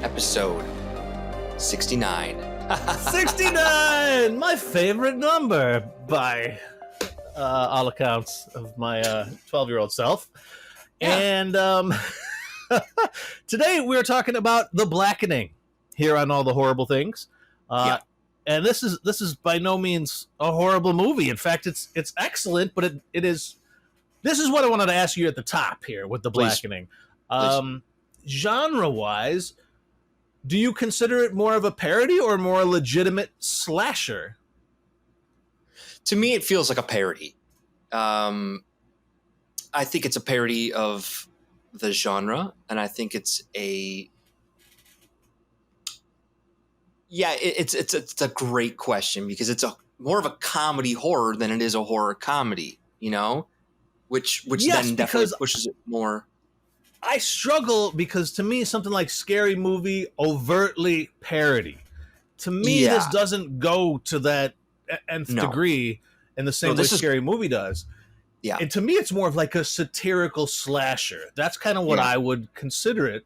episode 69. 69! My favorite number by all accounts of my 12-year-old self. Yeah. And today we're talking about The Blackening here on All the Horrible Things. And this is by no means a horrible movie. In fact, it's excellent, but it is. This is what I wanted to ask you at the top here with The Blackening. Genre-wise, do you consider it more of a parody or more a legitimate slasher? To me, it feels like a parody. I think it's a parody of the genre, and I think it's a... Yeah, it's a great question because it's more of a comedy horror than it is a horror comedy, you know? Which yes, then definitely pushes it more. I struggle because to me, something like Scary Movie, overtly parody. To me, this doesn't go to that nth degree in the same way Scary Movie does. Yeah. And to me, it's more of like a satirical slasher. That's kind of what I would consider it,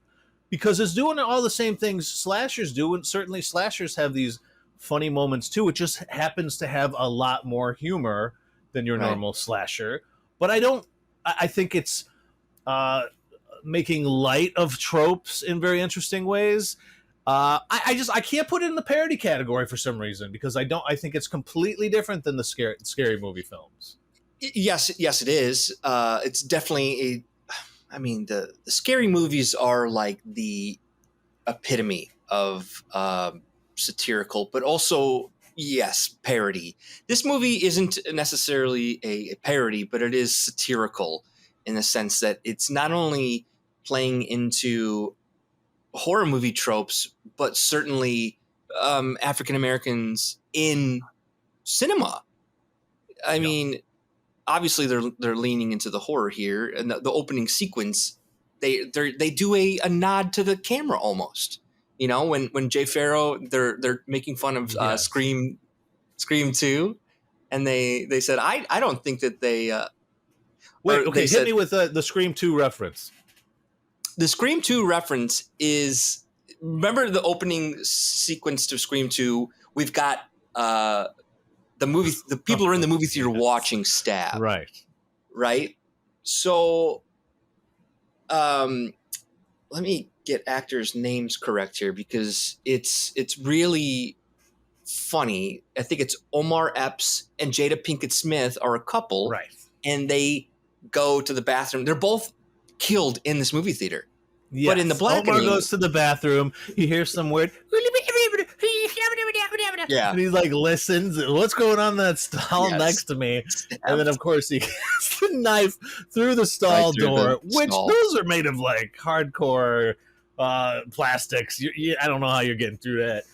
because it's doing all the same things slashers do, and certainly slashers have these funny moments too. It just happens to have a lot more humor than your normal slasher. But I think it's making light of tropes in very interesting ways. I can't put it in the parody category for some reason, because I think it's completely different than the scary movie films. Yes, it is. It's definitely the scary movies are like the epitome of satirical, but also, yes, parody. This movie isn't necessarily a parody, but it is satirical in the sense that it's not only playing into horror movie tropes, but certainly African Americans in cinema. I mean, obviously they're leaning into the horror here, and the opening sequence, they do a nod to the camera almost. You know, when Jay Farrow, they're making fun of Scream 2, and they said I don't think that they wait, okay, hit me with the Scream 2 reference. The Scream 2 reference is, remember the opening sequence to Scream 2, we've got the people are in the movie theater watching Stab. Right? So let me get actors' names correct here, because it's really funny. I think it's Omar Epps and Jada Pinkett Smith are a couple, and they go to the bathroom. They're both killed in this movie theater. Yes. But in The Blackening, Omar goes to the bathroom. He hears some word. Yeah. And he like listens. What's going on in that stall next to me? And then of course he gets the knife through the stall door, which those are made of like hardcore plastics. I don't know how you're getting through that.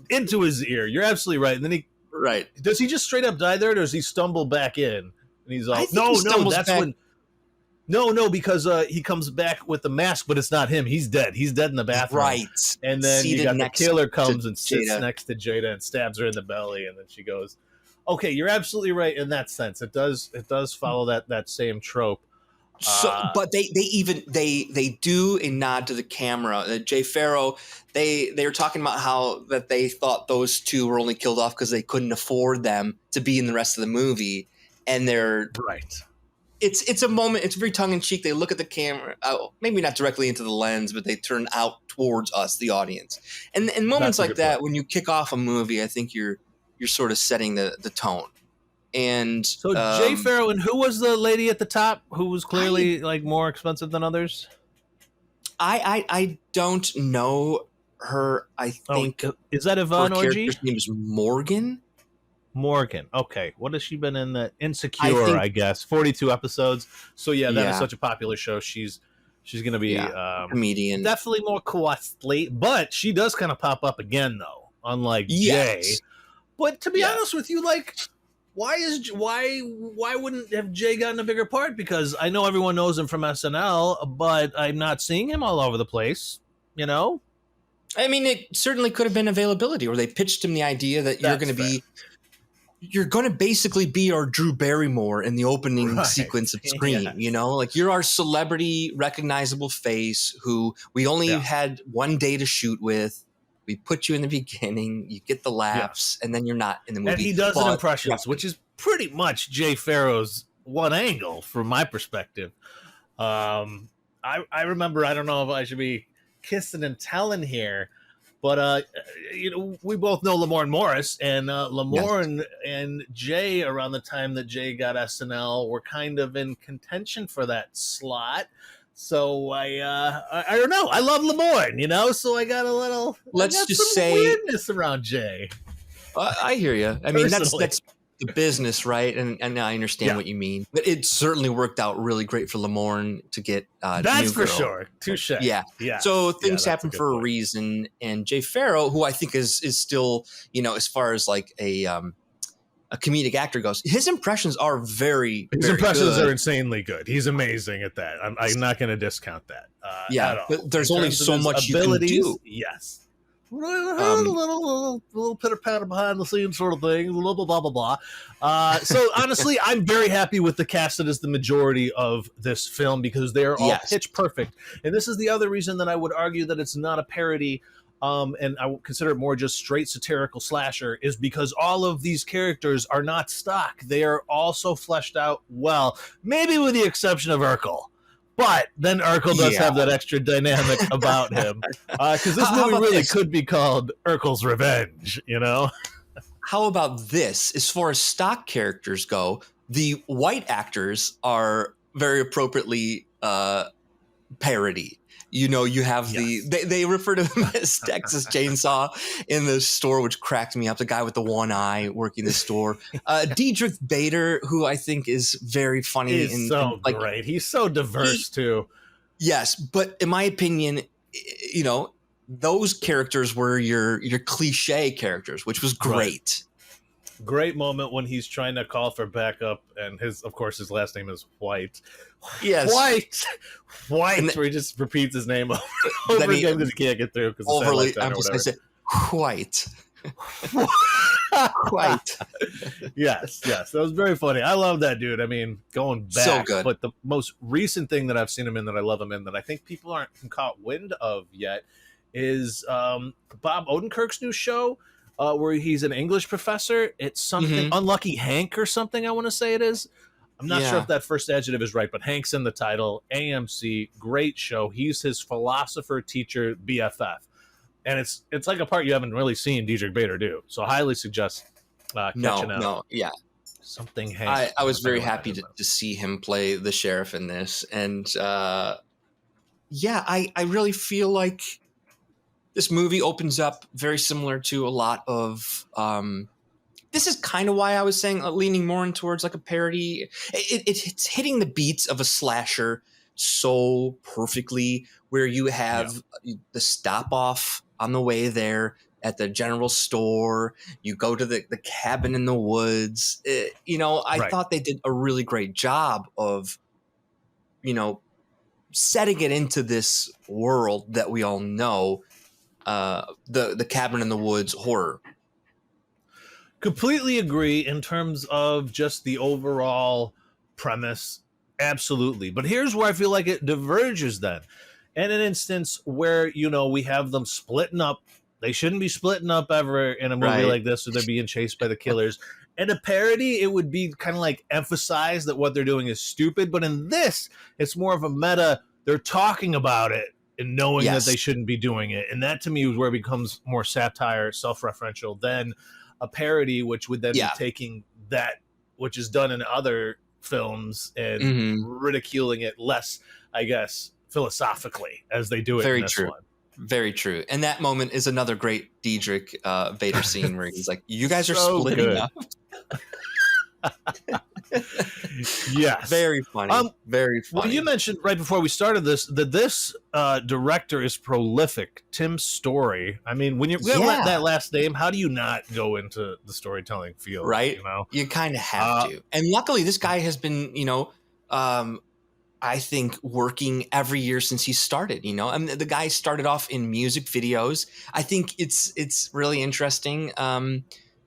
Into his ear. You're absolutely right. And then does he just straight up die there, or does he stumble back in? And he's all, No, because he comes back with the mask, but it's not him. He's dead. He's dead in the bathroom. Right. And then you got the killer comes and sits next to Jada and stabs her in the belly, and then she goes, okay, you're absolutely right in that sense. It does follow that same trope. But they do a nod to the camera. Jay Farrow, they were talking about how that they thought those two were only killed off because they couldn't afford them to be in the rest of the movie, and they're It's a moment. It's very tongue in cheek. They look at the camera, maybe not directly into the lens, but they turn out towards us, the audience. And moments like that, when you kick off a movie, I think you're sort of setting the tone. And so Jay Farrow, and who was the lady at the top who was clearly like more expensive than others? I don't know her. I think is that Yvonne Orji? Her name is Morgan. Okay. What has she been in? The Insecure, I guess. 42 episodes. So that is such a popular show. She's going to be comedian. Definitely more costly, but she does kind of pop up again though, unlike Jay. But to be honest with you, like, why wouldn't have Jay gotten a bigger part? Because I know everyone knows him from SNL, but I'm not seeing him all over the place, you know? I mean, it certainly could have been availability, or they pitched him the idea that you're going to be you're going to basically be our Drew Barrymore in the opening Right. sequence of Scream, Yes. you know, like you're our celebrity recognizable face who we only had one day to shoot with. We put you in the beginning, you get the laughs, and then you're not in the movie. And he does an impressions, which is pretty much Jay Farrow's one angle from my perspective. I remember, I don't know if I should be kissing and telling here, but we both know Lamorne Morris, and Lamorne and Jay, around the time that Jay got SNL, were kind of in contention for that slot. So I don't know. I love Lamorne, so I got a little. Let's just say weirdness around Jay. I hear you. I mean, that's the business, right? And I understand what you mean, but it certainly worked out really great for Lamorne to get. That's for sure. Touche. Yeah. So things happen for a reason, and Jay Farrow, who I think is still, as far as like a comedic actor goes, his impressions are very are insanely good. He's amazing at that. I'm not going to discount that. But there's only so much abilities, you can do. Yes. A little pitter patter behind the scenes sort of thing, blah blah blah blah blah. So honestly, I'm very happy with the cast that is the majority of this film, because they are all pitch perfect. And this is the other reason that I would argue that it's not a parody, and I would consider it more just straight satirical slasher, is because all of these characters are not stock. They are also fleshed out well, maybe with the exception of Urkel. But then Urkel does have that extra dynamic about him, because this movie really could be called Urkel's Revenge, How about this? As far as stock characters go, the white actors are very appropriately parody. You have they refer to him as Texas Chainsaw in the store, which cracked me up. The guy with the one eye working the store. Diedrich Bader, who I think is very funny. He's so great. He's so diverse too. Yes, but in my opinion, those characters were your cliche characters, which was great. Right. Great moment when he's trying to call for backup, and his last name is White. Yes, White. Where he just repeats his name over again because he can't get through. Because overly emphasize it. White. White. Yes. That was very funny. I love that dude. I mean, going back, so good. But the most recent thing that I've seen him in that I love him in, that I think people aren't caught wind of yet, is Bob Odenkirk's new show. Where he's an English professor. It's something Unlucky Hank or something, I want to say it is. I'm not sure if that first adjective is right, but Hank's in the title. AMC, great show. He's his philosopher teacher BFF. And it's like a part you haven't really seen Diedrich Bader do. So I highly suggest catching out. No. Something Hank. I was very happy to see him play the sheriff in this. And I really feel like this movie opens up very similar to a lot of this is kind of why I was saying leaning more in towards like a parody. It's hitting the beats of a slasher so perfectly, where you have the stop off on the way there at the general store. You go to the cabin in the woods. I thought they did a really great job of, setting it into this world that we all know. The cabin in the woods horror. Completely agree in terms of just the overall premise. Absolutely. But here's where I feel like it diverges then. In an instance where, we have them splitting up. They shouldn't be splitting up ever in a movie like this, or they're being chased by the killers. In a parody, it would be kind of like emphasize that what they're doing is stupid. But in this, it's more of a meta. They're talking about it and knowing that they shouldn't be doing it. And that to me is where it becomes more satire, self-referential than a parody, which would then be taking that, which is done in other films, and ridiculing it less, I guess, philosophically as they do it in this one. Very true. And that moment is another great Diedrich Bader scene where he's like, you guys are splitting up. Yes. Very funny. Very funny. Well, you mentioned right before we started this that this director is prolific. Tim Story. I mean, when you got that last name, how do you not go into the storytelling field? Right. You kind of have to. And luckily, this guy has been, I think working every year since he started. I mean, the guy started off in music videos. I think it's really interesting.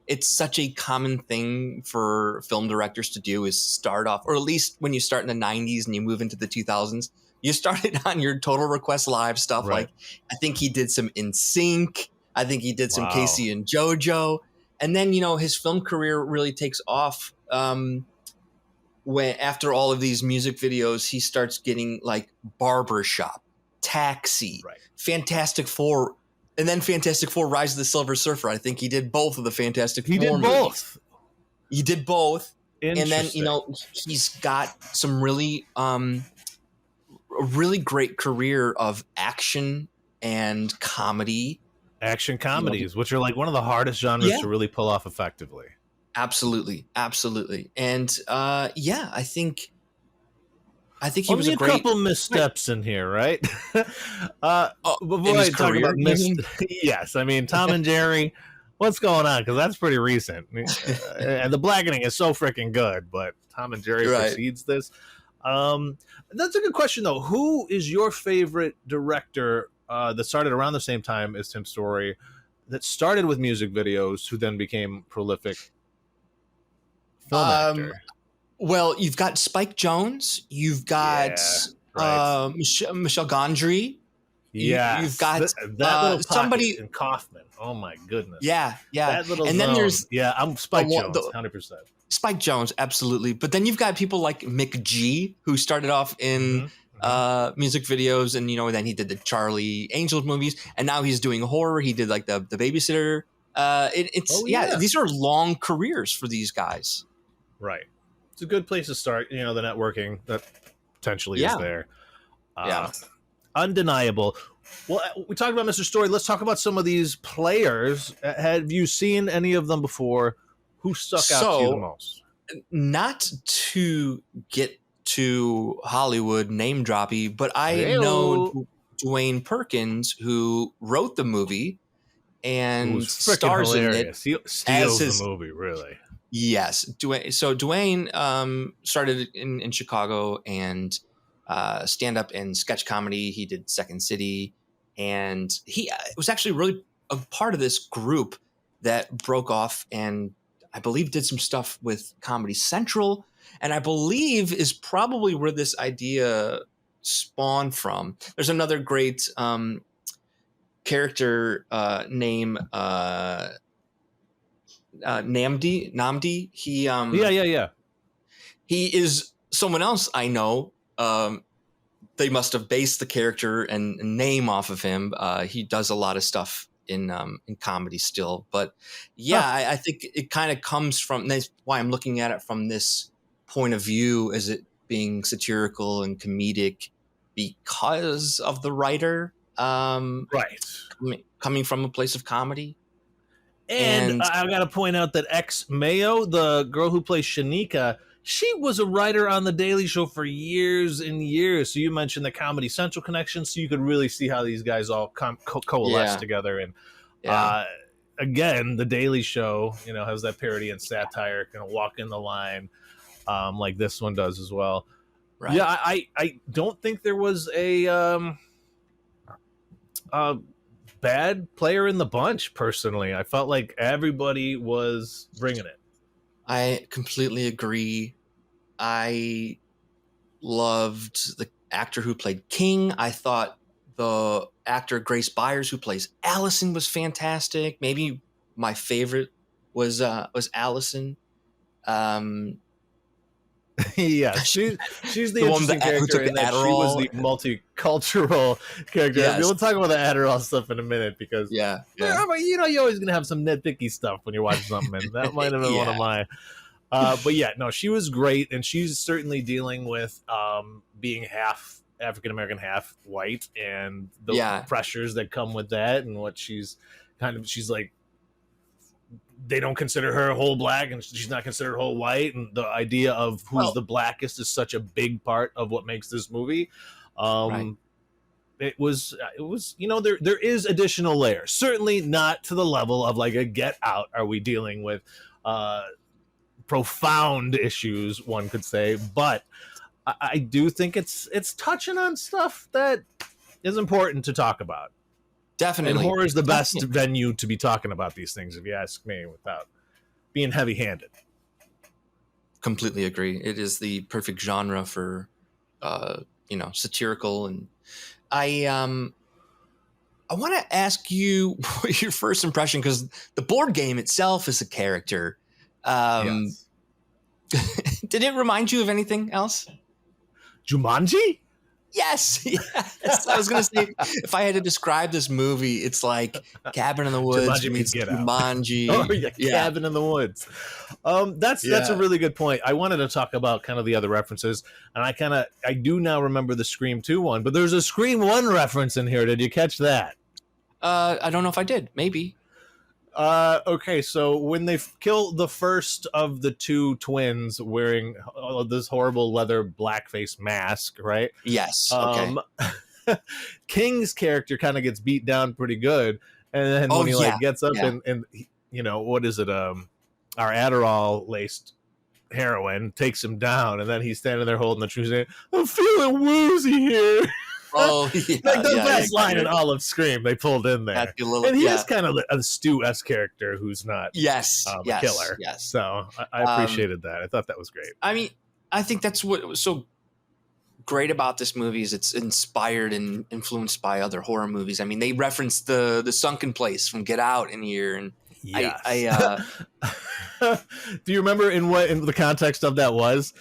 it's such a common thing for film directors to do is start off, or at least when you start in the 90s and you move into the 2000s, you started on your Total Request Live stuff. Right. Like, I think he did some In Sync. I think he did some Wow. Casey and JoJo. And then, his film career really takes off when after all of these music videos, he starts getting like Barbershop, Taxi, Right. Fantastic Four, and then Fantastic Four: Rise of the Silver Surfer. I think he did both of the Fantastic Four movies. Both. He did both. And then, Interesting. he's got some really a really great career of action and comedy. Action comedies, which are like one of the hardest genres to really pull off effectively. Absolutely. And I think he Only was a great couple missteps in here, right? Before I talk about yes, I mean Tom and Jerry. What's going on? Because that's pretty recent, and the Blackening is so freaking good. But Tom and Jerry precedes this. That's a good question, though. Who is your favorite director that started around the same time as Tim Story, that started with music videos, who then became prolific film actor? Well, you've got Spike Jonze. You've got Michel Gondry. You've got that little somebody in Kaufman. Oh my goodness! Yeah. That little and then there's I'm Spike Jonze, 100%. Spike Jonze, absolutely. But then you've got people like Mick G, who started off in music videos, and then he did the Charlie Angels movies, and now he's doing horror. He did like the Babysitter. These are long careers for these guys. Right. It's a good place to start. The networking that potentially is there. Undeniable. Well, we talked about Mr. Story. Let's talk about some of these players. Have you seen any of them before? Who stuck out to you the most? Not to get to Hollywood name droppy, but I know Dwayne Perkins, who wrote the movie and stars hilarious. in it. He steals the movie, really. Yes. Dwayne started in Chicago and stand-up and sketch comedy. He did Second City, and he was actually really a part of this group that broke off and I believe did some stuff with Comedy Central, and I believe is probably where this idea spawned from. There's another great character name Namdi. He is someone else I know. They must have based the character and name off of him. He does a lot of stuff in comedy still, but I think it kind of comes from. That's why I'm looking at it from this point of view, as it being satirical and comedic, because of the writer, right, coming from a place of comedy. And I got to point out that X Mayo, the girl who plays Shanika, she was a writer on The Daily Show for years and years. So you mentioned the Comedy Central connection, so you could really see how these guys all coalesce together. And again, The Daily Show, has that parody and satire, kind of walking the line, like this one does as well. Right. Yeah, I don't think there was a bad player in the bunch, personally. I felt like everybody was bringing it. I completely agree. I loved the actor who played King. I thought the actor Grace Byers, who plays Allison, was fantastic. Maybe my favorite was Allison. Yeah, she's the interesting character in that she was the multicultural character. Yes. We'll talk about the Adderall stuff in a minute, because you're always gonna have some nitpicky stuff when you're watching something, and that might have been one of mine. But she was great, and she's certainly dealing with being half African American, half white, and the pressures that come with that, and what she's like. They don't consider her whole black, and she's not considered whole white, and the idea of who's the blackest is such a big part of what makes this movie. It was there is additional layers, certainly not to the level of like a Get Out. Are we dealing with profound issues, one could say, but I do think it's touching on stuff that is important to talk about. Definitely. And horror is the best venue to be talking about these things, if you ask me, without being heavy-handed. Completely agree. It is the perfect genre for, satirical. And I want to ask you your first impression, because the board game itself is a character. Yes. Did it remind you of anything else? Jumanji? Yes. I was going to say, if I had to describe this movie, it's like Cabin in the Woods Jumanji meets meets Get Out. Jumanji. Oh, yeah, Cabin in the Woods. That's a really good point. I wanted to talk about kind of the other references, and I do now remember the Scream 2 one, but there's a Scream 1 reference in here. Did you catch that? I don't know if I did. Maybe. Okay, so when they kill the first of the two twins wearing this horrible leather blackface mask, right? Yes. Okay. King's character kind of gets beat down pretty good, and then when he gets up and what is it? Our Adderall laced heroin takes him down, and then he's standing there holding the truth saying, "I'm feeling woozy here." Oh, yeah, like the best line in all of Scream they pulled in there. And he is kind of a Stu-esque character who's not a killer. Yes. So I appreciated that. I thought that was great. I mean, I think that's what was so great about this movie is it's inspired and influenced by other horror movies. I mean, they referenced the sunken place from Get Out in here. And yes. Do you remember in the context of that was?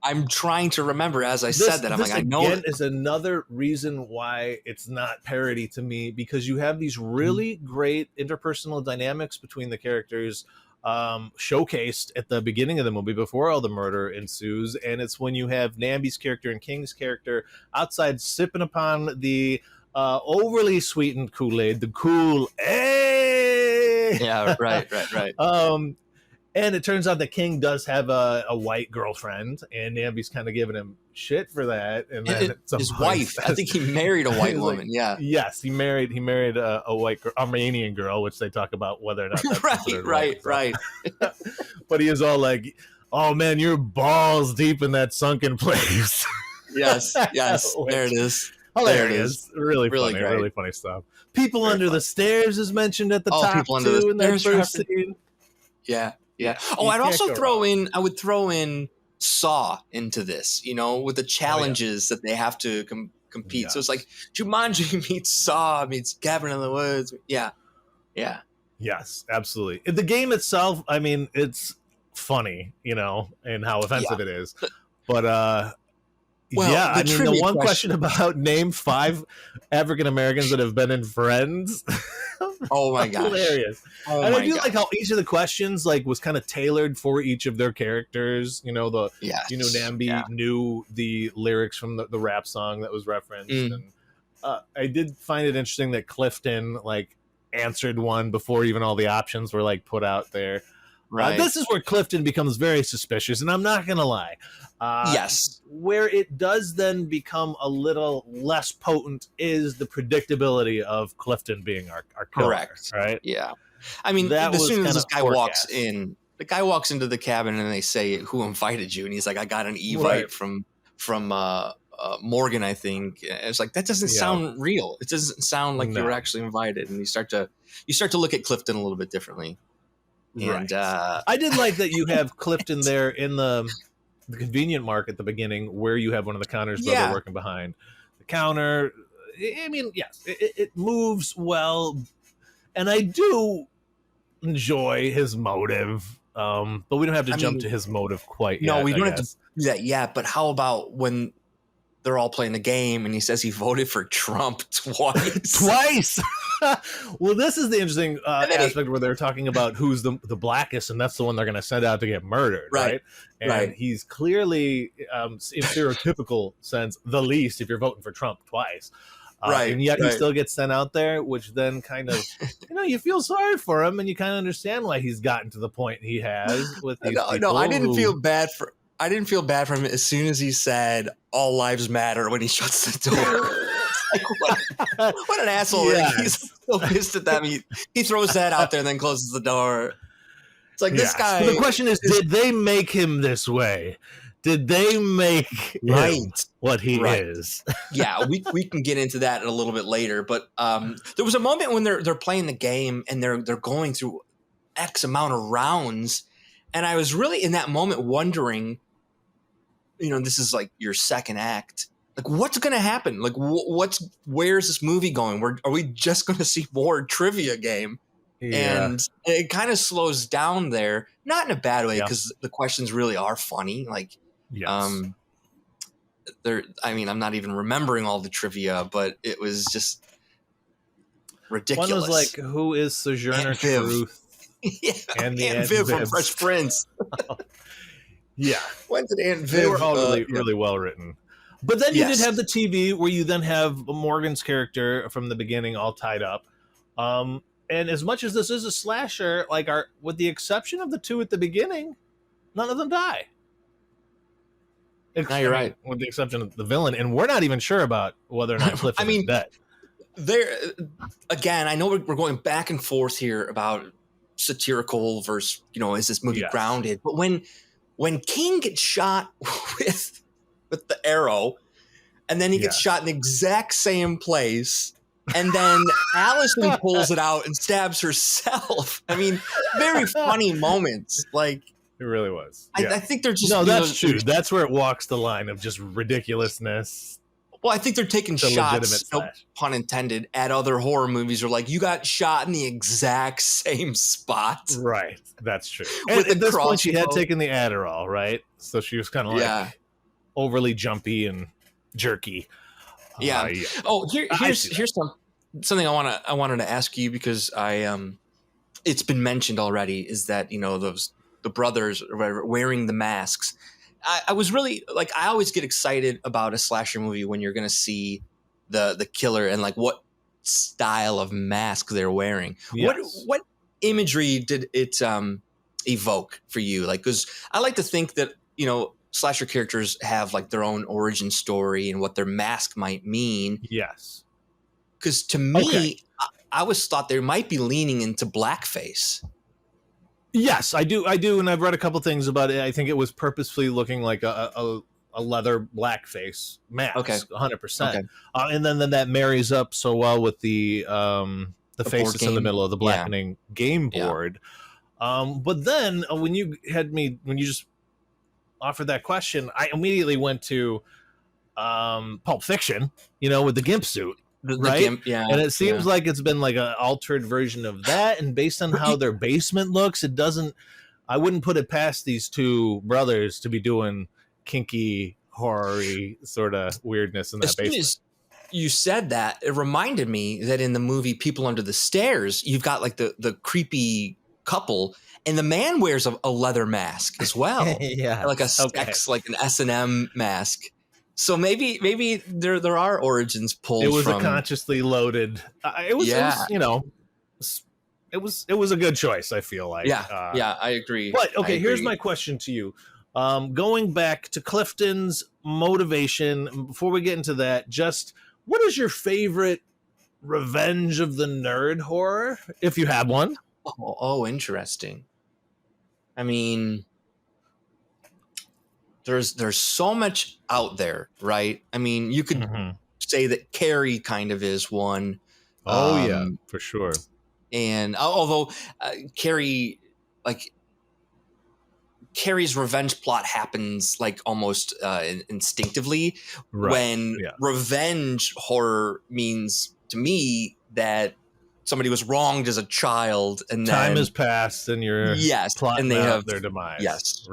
I'm trying to remember as I said that. I'm like, I know it is another reason why it's not parody to me, because you have these really great interpersonal dynamics between the characters showcased at the beginning of the movie before all the murder ensues. And it's when you have Namby's character and King's character outside sipping upon the overly sweetened Kool-Aid, the Kool-Aid. Yeah, right. And it turns out that King does have a white girlfriend, and Namby's kind of giving him shit for that. And then his wife, I think he married a white woman. Like, yes, he married a white Armenian girl, which they talk about whether or not that's right. But he is all like, "Oh man, you're balls deep in that sunken place." Yes, there it is. Hilarious. Really funny, great. Really funny stuff. People under the stairs is mentioned at the top people too under the in that stairs first scene. Yeah. Oh, I'd also throw in Saw into this, with the challenges that they have to compete. Yes. So it's like Jumanji meets Saw meets Cabin in the Woods. Yeah. Yes, absolutely. The game itself, I mean, it's funny, and how offensive it is. But the one question about name 5 African Americans that have been in Friends. Oh my gosh. Hilarious. And I do like how each of the questions was kind of tailored for each of their characters. Namby knew the lyrics from the rap song that was referenced. And I did find it interesting that Clifton answered one before even all the options were put out there. Right. This is where Clifton becomes very suspicious, and I'm not going to lie. Yes. Where it does then become a little less potent is the predictability of Clifton being our killer. Correct. Right? Yeah. I mean, as soon as this guy walks in, the guy walks into the cabin and they say, "Who invited you?" And he's like, "I got an evite from Morgan, I think." And it's like, that doesn't sound real. It doesn't sound like you were actually invited. And you start to look at Clifton a little bit differently. And I did like that you have Clifton there in the convenient mark at the beginning, where you have one of the counters brother working behind the counter. I mean, yes, it moves well, and I do enjoy his motive. But we don't have to jump to his motive quite yet. No, we don't have to do that yet. But how about when they're all playing the game and he says he voted for Trump twice? Well, this is the interesting aspect where they're talking about who's the blackest, and that's the one they're going to send out to get murdered, right? And he's clearly, in stereotypical sense, the least if you're voting for Trump twice. And yet he still gets sent out there, which then kind of, you feel sorry for him, and you kind of understand why he's gotten to the point he has with these people. No, I didn't feel bad for him as soon as he said "all lives matter" when he shuts the door. What an asshole. Yes. He's so pissed at that. He throws that out there and then closes the door. It's like, this guy. But the question is, did they make him this way? Did they make him what he is? Yeah, we can get into that a little bit later. But there was a moment when they're playing the game and they're going through X amount of rounds, And I was really in that moment wondering, this is like your second act. Like, what's going to happen? Like, where's this movie going? Are we just going to see more trivia game? Yeah. And it kind of slows down there, not in a bad way, Yeah. because the questions really are funny. Like, Yes. I'm not even remembering all the trivia, but it was just ridiculous. One was like, who is Sojourner Aunt Viv. Truth? Yeah, And the Aunt Viv from Fresh Prince. Yeah. When did Aunt Viv? They were all really well written. But then you did have the TV where you then have Morgan's character from the beginning all tied up. And as much as this is a slasher, like with the exception of the two at the beginning, none of them die. No, you're right. With the exception of the villain. And we're not even sure about whether or not Clifton is dead. There, again, I know we're going back and forth here about satirical versus, is this movie grounded? But when King gets shot with the arrow, and then he gets shot in the exact same place, and then Allison pulls it out and stabs herself. I mean, very funny moments. Like, it really was. I think they're just that's true. That's where it walks the line of just ridiculousness. Well, I think they're taking shots, no pun intended, at other horror movies. Or like, you got shot in the exact same spot. Right. That's true. And at this point, she had taken the Adderall, right? So she was kind of like overly jumpy and jerky. Yeah. Oh, here's something I wanted to ask you, because it's been mentioned already, is that, the brothers or whatever wearing the masks. I was really like, I always get excited about a slasher movie when you're going to see the killer and like what style of mask they're wearing. Yes. What imagery did it evoke for you? Like, because I like to think that, slasher characters have like their own origin story and what their mask might mean. Yes. Because to me, I always thought they might be leaning into blackface. Yes, I do, and I've read a couple things about it. I think it was purposefully looking like a leather blackface mask, 100%. And then that marries up so well with the faces in the middle of the Blackening game board. But then when you just offered that question, I immediately went to Pulp Fiction, with the gimp suit. Right, gimp, and it seems like it's been like an altered version of that, and based on how their basement looks, I wouldn't put it past these two brothers to be doing kinky, horror-y sort of weirdness in that basement. As you said that, it reminded me that in the movie People Under the Stairs, you've got like the creepy couple, and the man wears a leather mask as well. Like a sex, like an S&M mask. So maybe there are origins pulled. It was a consciously loaded. It was a good choice, I feel like. Yeah, I agree. But here's my question to you. Going back to Clifton's motivation, before we get into that, just what is your favorite Revenge of the Nerd horror, if you have one? Oh, interesting. I mean, there's so much out there, right? I mean, you could say that Carrie kind of is one. Oh, yeah, for sure. And although Carrie's revenge plot happens like almost instinctively, when revenge horror means to me that somebody was wronged as a child, and then time has passed, and you're plotting and they have their demise. Yes.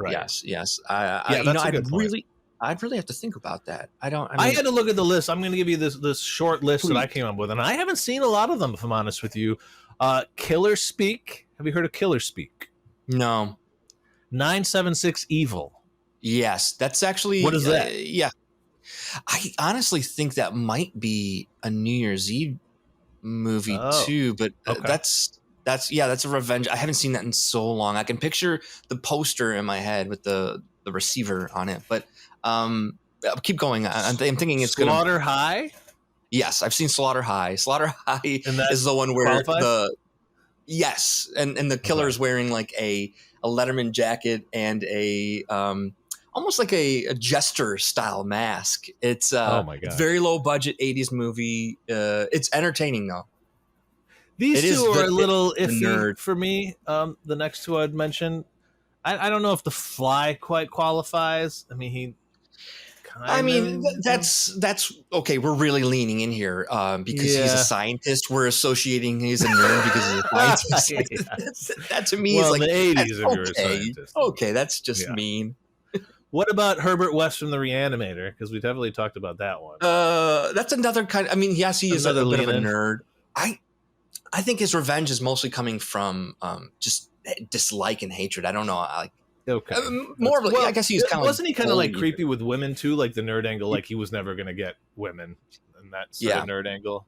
I'd really have to think about that. I had to look at the list. I'm going to give you this short list that I came up with, and I haven't seen a lot of them, if I'm honest with you. Killer Speak. Have you heard of Killer Speak? No. 976 Evil. Yes, that's actually what is that? I honestly think that might be a New Year's Eve movie too, but that's a revenge. I haven't seen that in so long. I can picture the poster in my head with the receiver on it, but keep going. I'm thinking it's Slaughter High. Yes, I've seen Slaughter High. Slaughter High is the one where and the killer is wearing like a Letterman jacket and a almost like a jester style mask. It's oh my God. Very low budget 80s movie. It's entertaining though. These two are a little iffy for me. The next two I'd mention, I don't know if the Fly quite qualifies. I mean, he I kind mean, of. that's okay. We're really leaning in here because he's a Yeah. scientist. We're associating he's a nerd because he's a scientist. Yes. That to me is Well, in like, the that's 80s, if you're a okay. scientist. Okay, that's just Yeah. mean. What about Herbert West from The Reanimator? Because we definitely talked about that one. That's another kind. I mean, yes, he is Another a bit of a lean-in. nerd. I think his revenge is mostly coming from just dislike and hatred. I don't know. Okay. More of, Well, I guess he's kind of wasn't he kind of like bullied. creepy with women too? Like the nerd angle, like he was never going to get women, and that sort of nerd angle.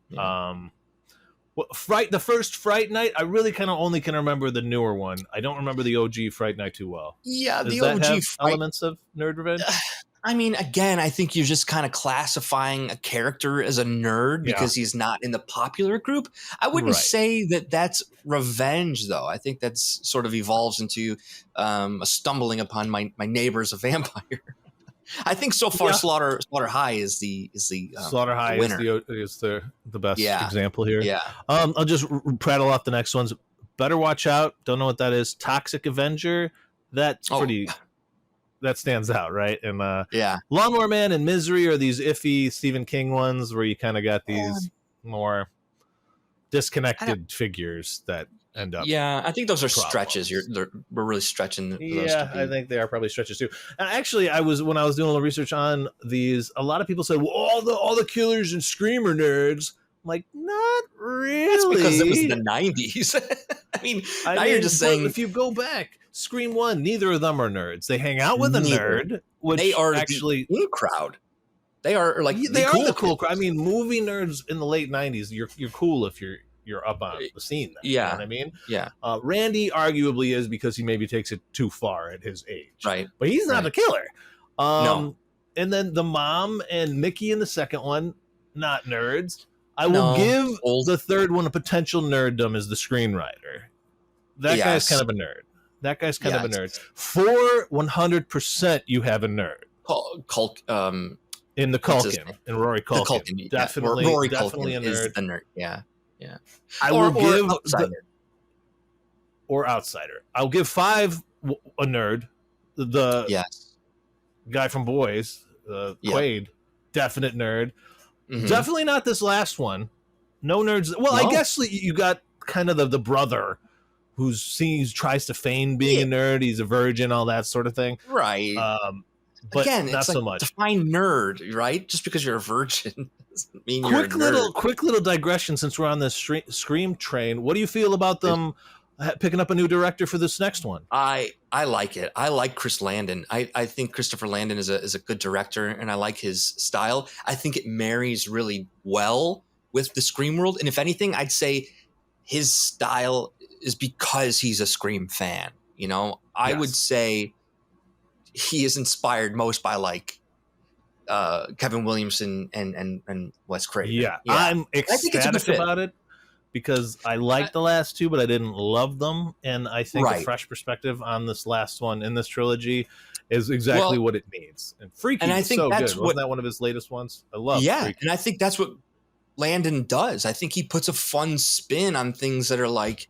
Yeah. Well, the first Fright Night, I really kind of only can remember the newer one. I don't remember the OG Fright Night too well. Yeah, Does the that OG have fight. elements of nerd revenge? I mean, again, I think you're just kind of classifying a character as a nerd because he's not in the popular group. I wouldn't say that that's revenge, though. I think that's sort of evolves into a stumbling upon my neighbor's a vampire. I think so far Slaughter High is the Slaughter High winner. is the best example here. Yeah. I'll just prattle off the next ones. Better Watch Out. Don't know what that is. Toxic Avenger. That's pretty. That stands out, right? And Lawnmower Man and Misery are these iffy Stephen King ones where you kind of got these more disconnected figures that end up. Yeah, I think those are stretches. We're really stretching. Those I think they are probably stretches too. Actually, when I was doing a little research on these, a lot of people said, "Well, all the killers and screamer nerds." I'm like, not really. That's because it was the 90s. I mean, now you're just saying. If you go back, Scream 1, neither of them are nerds. They hang out with a nerd, which they are actually the cool crowd. They are like they are the cool crowd. I mean, movie nerds in the late 90s, you're cool if you're up on the scene. Then, you know what I mean? Yeah. Randy arguably is because he maybe takes it too far at his age. Right. But he's not the killer. No. And then the mom and Mickey in the second one, not nerds. I will give the third one a potential nerddom as the screenwriter. That guy's kind of a nerd. That guy's kind of a nerd. For 100%, you have a nerd. In the Culkin, in Rory Culkin. Definitely, Rory definitely Culkin a nerd. is the nerd. Yeah. I will give outsider. Or outsider. I'll give 5 a nerd. The guy from Boys, Quaid, definite nerd. Mm-hmm. Definitely not this last one. No nerds. Well, I guess you got kind of the brother who tries to feign being a nerd. He's a virgin, all that sort of thing. Right. But again, not it's so like much. Define nerd, right? Just because you're a virgin doesn't mean you're a nerd. Quick little digression since we're on this Scream train. What do you feel about them picking up a new director for this next one? I like it. I like Chris Landon. I think Christopher Landon is a good director, and I like his style. I think it marries really well with the Scream world. And if anything, I'd say his style is because he's a Scream fan. You know, I would say he is inspired most by like Kevin Williamson and Wes Craven. Yeah. I'm ecstatic about it because I liked the last two, but I didn't love them. And I think a fresh perspective on this last one in this trilogy is exactly what it needs. And Freaky is so good. Wasn't that one of his latest ones? I love Freaky. And I think that's what Landon does. I think he puts a fun spin on things that are like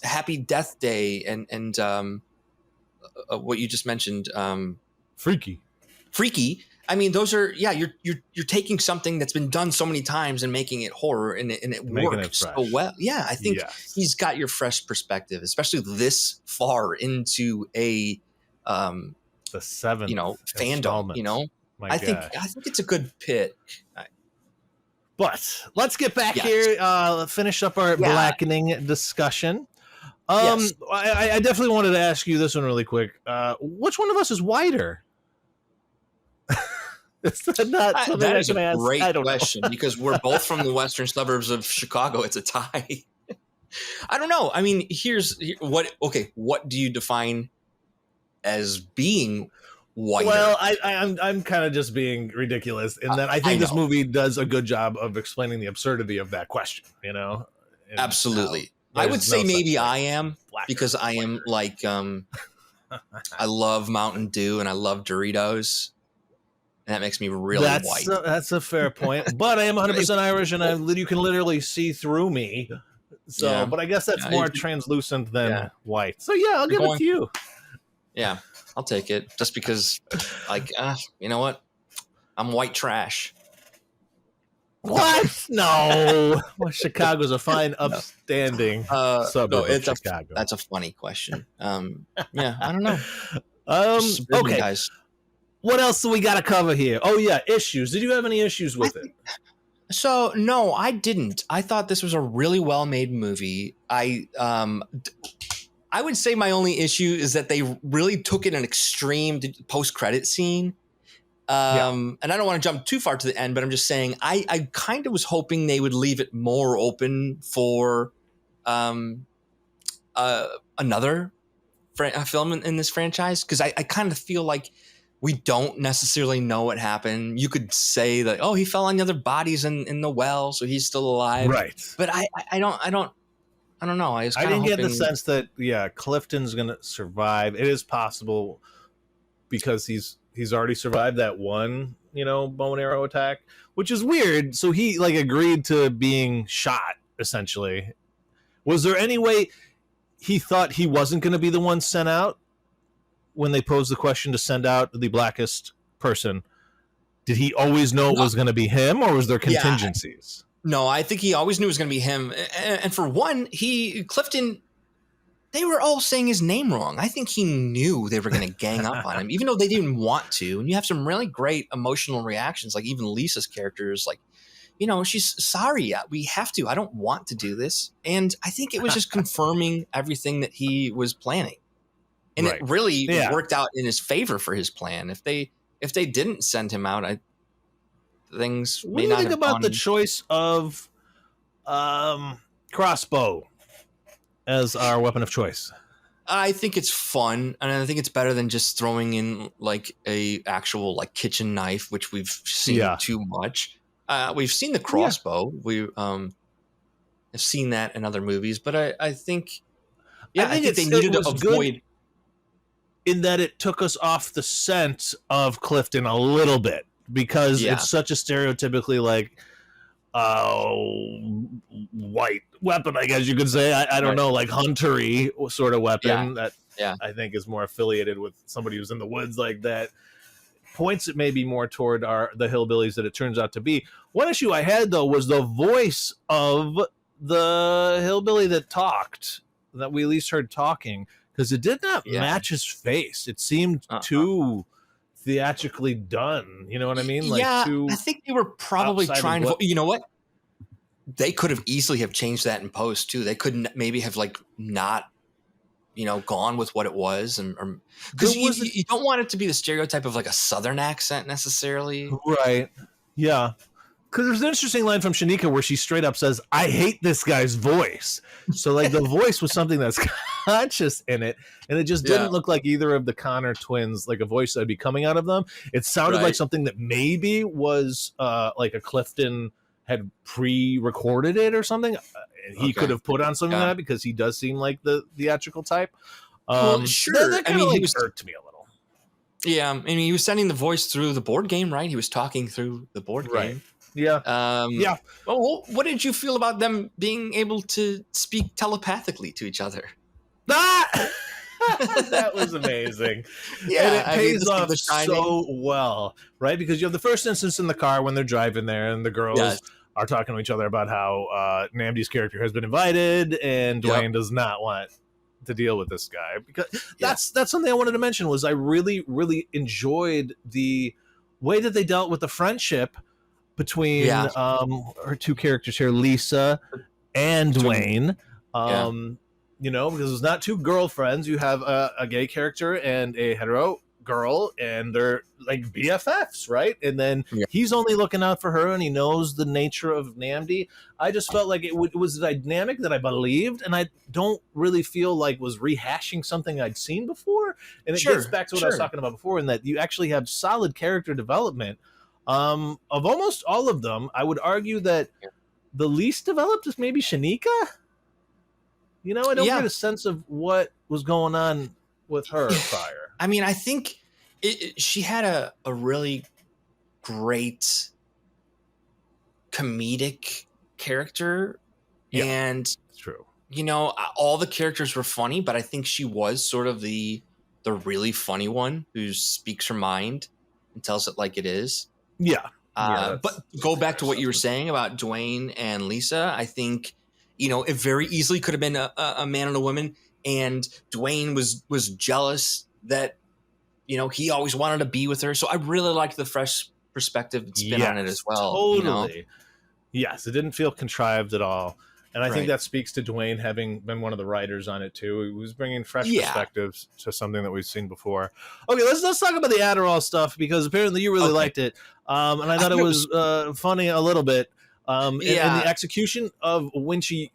Happy Death Day and what you just mentioned, Freaky. I mean, those are you're taking something that's been done so many times and making it horror, and it works so well. Yeah, I think he's got your fresh perspective, especially this far into the seventh, fandom. I think it's a good pick. But let's get back here. Finish up our Blackening discussion. I definitely wanted to ask you this one really quick. Which one of us is whiter? That is a great question because we're both from the western suburbs of Chicago. It's a tie. I don't know. I mean, what do you define as being whiter? Well, I'm kind of just being ridiculous in that I think this movie does a good job of explaining the absurdity of that question, you know? Absolutely. I would say maybe I am because I am like I love Mountain Dew and I love Doritos. And that makes me really white. That's a fair point. But I am 100% Irish and you can literally see through me. So, Yeah. but I guess that's Yeah, more translucent than yeah. white. So yeah, I'll You're give it going. to you. Yeah, I'll take it just because, like, you know what? I'm white trash. What? No. Well, Chicago's a fine, No, upstanding no, suburb of Chicago. that's a funny question. Yeah, I don't know. Just suburban Okay. guys. What else do we got to cover here? Oh yeah, issues. Did you have any issues I with it? think, so no, I didn't. I thought this was a really well made movie. I would say my only issue is that they really took it an extreme post credit scene. Yeah. And I don't want to jump too far to the end, but I'm just saying I kind of was hoping they would leave it more open for um, another film in this franchise, because I kind of feel like we don't necessarily know what happened. You could say that, oh, he fell on the other bodies in the well, so he's still alive. Right. But I don't know. I was I kind of didn't get the hoping. sense that Clifton's gonna survive. It is possible because he's already survived that one, bow and arrow attack, which is weird. So he like agreed to being shot essentially. Was there any way he thought he wasn't going to be the one sent out when they posed the question to send out the blackest person? Did he always know it was going to be him, or was there contingencies? No, I think he always knew it was going to be him. And for one, Clifton, they were all saying his name wrong. I think he knew they were going to gang up on him, even though they didn't want to. And you have some really great emotional reactions, like even Lisa's character is like, she's sorry. We have to. I don't want to do this. And I think it was just confirming everything that he was planning. And it really worked out in his favor for his plan. If they didn't send him out, things what may do you not think have about gone. the choice of crossbow as our weapon of choice? I think it's fun, and I think it's better than just throwing in like a actual like kitchen knife, which we've seen too much. We've seen the crossbow. We have seen that in other movies, but I think I think they needed to avoid. In that it took us off the scent of Clifton a little bit, because it's such a stereotypically like white weapon, I guess you could say. I don't know, like huntery sort of weapon that I think is more affiliated with somebody who's in the woods like that. Points it maybe more toward the hillbillies that it turns out to be. One issue I had though was the voice of the hillbilly that we at least heard talking, because it did not match his face. It seemed too theatrically done. You know what I mean? Like I think they were probably trying to. You know what? They could have easily have changed that in post too. They couldn't maybe have like not, gone with what it was, and because you don't want it to be the stereotype of like a Southern accent necessarily, right? Yeah. Because there's an interesting line from Shanika where she straight up says, "I hate this guy's voice." So like the voice was something that's conscious in it, and it just didn't look like either of the Connor twins, like a voice that would be coming out of them. It sounded like something that maybe was like a Clifton had pre-recorded it or something. He could have put on something like that, because he does seem like the theatrical type. Well, sure. That kind of like hurt me a little. Yeah, I mean, he was sending the voice through the board game, right? He was talking through the board game. Yeah. Well, what did you feel about them being able to speak telepathically to each other? That was amazing. And it pays off so well, right? Because you have the first instance in the car when they're driving there, and the girls are talking to each other about how Namdi's character has been invited, and Dwayne does not want to deal with this guy. Because that's something I wanted to mention, was I really, really enjoyed the way that they dealt with the friendship between her two characters here, Lisa and Dwayne. Because it's not two girlfriends. You have a gay character and a hetero girl, and they're like BFFs, right? And then he's only looking out for her, and he knows the nature of Namdi. I just felt like it was a dynamic that I believed, and I don't really feel like was rehashing something I'd seen before. And it gets back to what I was talking about before, in that you actually have solid character development. Of almost all of them, I would argue that the least developed is maybe Shanika. I don't get a sense of what was going on with her prior. I mean, I think she had a really great comedic character, and true. all the characters were funny, but I think she was sort of the really funny one who speaks her mind and tells it like it is. Yeah. But go back to what you were saying about Dwayne and Lisa. I think, it very easily could have been a man and a woman, and Dwayne was jealous that, he always wanted to be with her. So I really liked the fresh perspective and spin on it as well. Totally. Yes, it didn't feel contrived at all. And I think Right. that speaks to Dwayne having been one of the writers on it too. He was bringing fresh perspectives to something that we've seen before. Okay, let's talk about the Adderall stuff, because apparently you really liked it, and I thought it was funny a little bit. And the execution of when she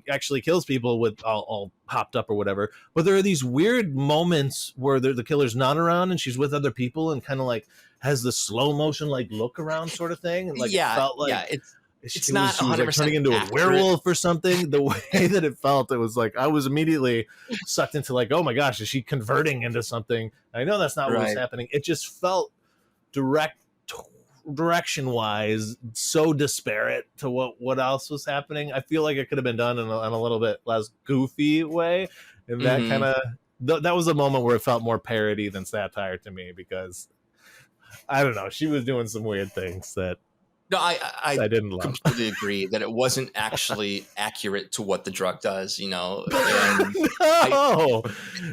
actually kills people with all hopped up or whatever. But there are these weird moments where the killer's not around and she's with other people and kind of like has the slow motion like look around sort of thing, and like it felt like it's not 100% like turning into a werewolf or something. The way that it felt, it was like I was immediately sucked into like, oh my gosh, is she converting into something? I know that's not what was happening. It just felt direction wise so disparate to what else was happening. I feel like it could have been done in a little bit less goofy way, and that kind of that was a moment where it felt more parody than satire to me, because I don't know, she was doing some weird things that No, I didn't love. Completely agree that it wasn't actually accurate to what the drug does, And No! I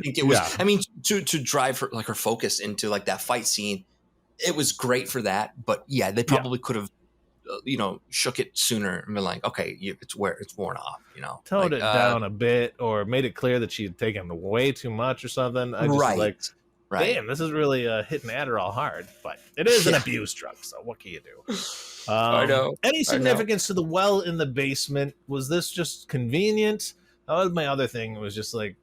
think it was. I mean, to drive her focus into like that fight scene, it was great for that. But yeah, they probably could have, shook it sooner and been like, okay, it's worn off, toned it down a bit, or made it clear that she had taken way too much or something. I just damn, this is really hitting Adderall hard, but it is an abuse drug, so what can you do? I know. Any significance to the well in the basement? Was this just convenient? That was my other thing. It was just like,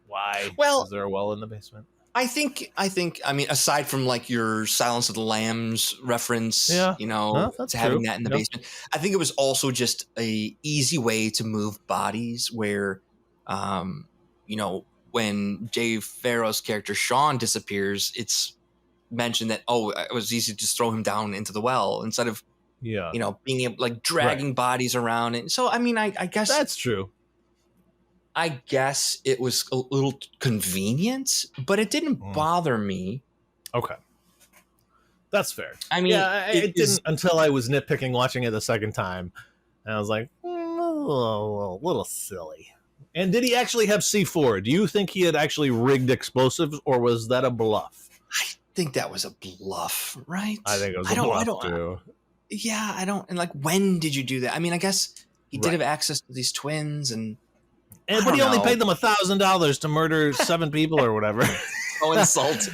why is there a well in the basement? I think. I mean, aside from like your Silence of the Lambs reference, having that in the basement, I think it was also just a easy way to move bodies. Where, when Jay Farrow's character Sean disappears, it's mentioned that it was easy to just throw him down into the well instead of being able like dragging bodies around. And so I mean, I guess that's true. I guess it was a little convenient, but it didn't bother me. Okay, that's fair. I mean, it didn't until I was nitpicking watching it the second time, and I was like, a little silly. And did he actually have C4? Do you think he had actually rigged explosives, or was that a bluff? I think that was a bluff, right? I think it was a bluff too. Yeah, I don't. And like, when did you do that? I mean, I guess he did have access to these twins, but he only paid them $1,000 to murder 7 people or whatever. Oh, insult.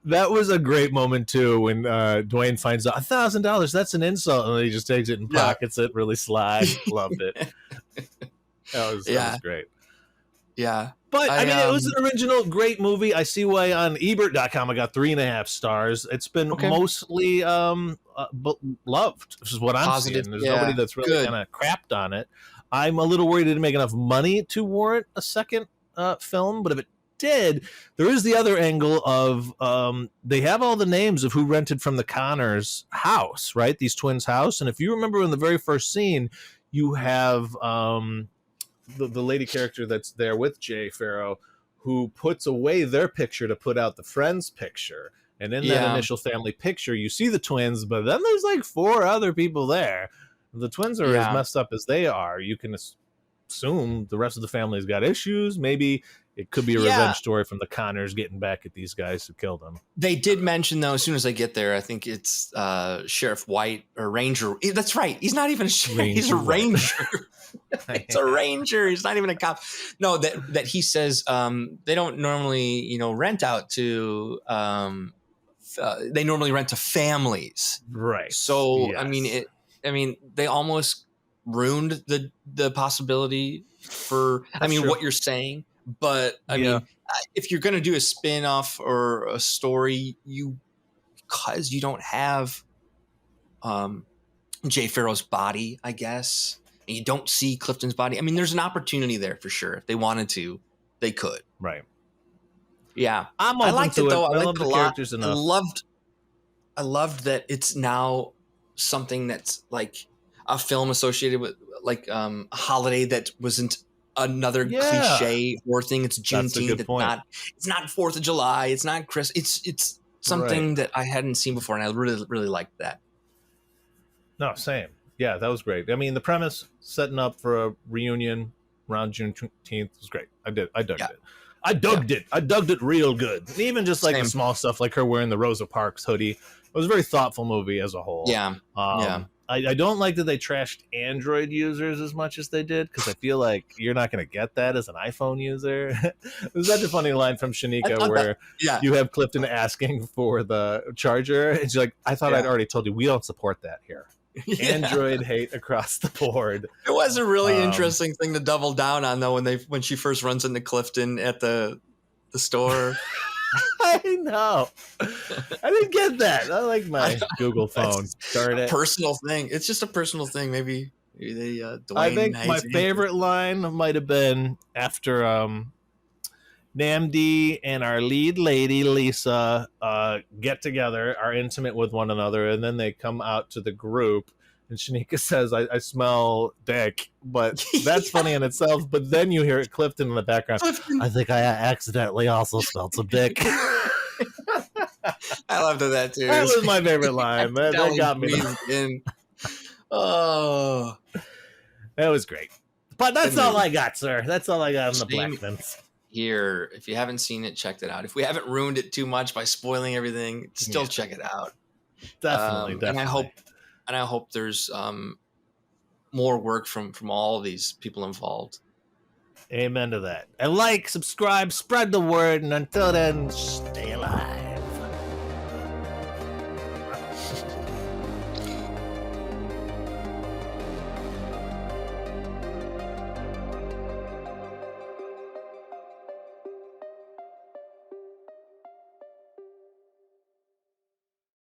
That was a great moment too, when Dwayne finds out $1,000. That's an insult, and then he just takes it and pockets it really sly. Loved it. That was great. Yeah. But I mean, it was an original great movie. I see why on ebert.com I got 3.5 stars. It's been mostly loved, which is what I'm seeing. There's nobody that's really kind of crapped on it. I'm a little worried it didn't make enough money to warrant a second film, but if it did, there is the other angle of they have all the names of who rented from the Connors' house, right? These twins' house. And if you remember in the very first scene, you have the lady character that's there with Jay Farrow, who puts away their picture to put out the friend's picture. And in that initial family picture, you see the twins, but then there's like 4 other people there. The twins are as messed up as they are. You can assume the rest of the family's got issues. Maybe it could be a revenge story from the Connors getting back at these guys who killed them. They did mention, though, as soon as they get there, I think it's Sheriff White or Ranger. That's right. He's not even a sheriff. He's a ranger. It's a ranger. He's not even a cop. No, that he says they don't normally, rent out to. They normally rent to families, right? So I mean, they almost ruined the possibility for. What you're saying, but I mean, if you're going to do a spin-off or a story, because you don't have Jay Farrow's body, I guess. And you don't see Clifton's body. I mean, there's an opportunity there for sure. If they wanted to, they could. Right. Yeah. I liked it though. I liked the characters enough. I loved that it's now something that's like a film associated with like a holiday that wasn't another Yeah, cliche horror thing. It's that's a Juneteenth. good point. It's not 4th of July. It's not Chris. It's Right. something that I hadn't seen before, and I really, really liked that. No, same. Yeah, that was great. I mean, the premise setting up for a reunion around Juneteenth was great. I dug Yeah. it. I dug it real good. And even just like the Same. small stuff, like her wearing the Rosa Parks hoodie. It was a very thoughtful movie as a whole. Yeah. Yeah. I don't like that they trashed Android users as much as they did, because I feel like you're not going to get that as an iPhone user. It was such a funny line from Shanika where you have Clifton asking for the charger, and she's like, I thought I'd already told you, we don't support that here. Android hate across the board. It was a really interesting thing to double down on, though, when she first runs into Clifton at the store. I know. I didn't get that. I like my Google phone. Darn it. Personal thing. It's just a personal thing. Maybe they. I think my favorite line might have been after Namdi and our lead lady Lisa get together, are intimate with one another, and then they come out to the group. And Shanika says, I smell dick, but that's funny in itself. But then you hear Clifton in the background. I think I accidentally also smelled some dick. I loved that too. That was my favorite line. That got me. Oh, that was great. But that's all I got, sir. That's all I got on the Blackmans. Here, if you haven't seen it, check it out. If we haven't ruined it too much by spoiling everything, still check it out. Definitely. And I hope there's more work from all of these people involved. Amen to that. And like, subscribe, spread the word, and until then, stay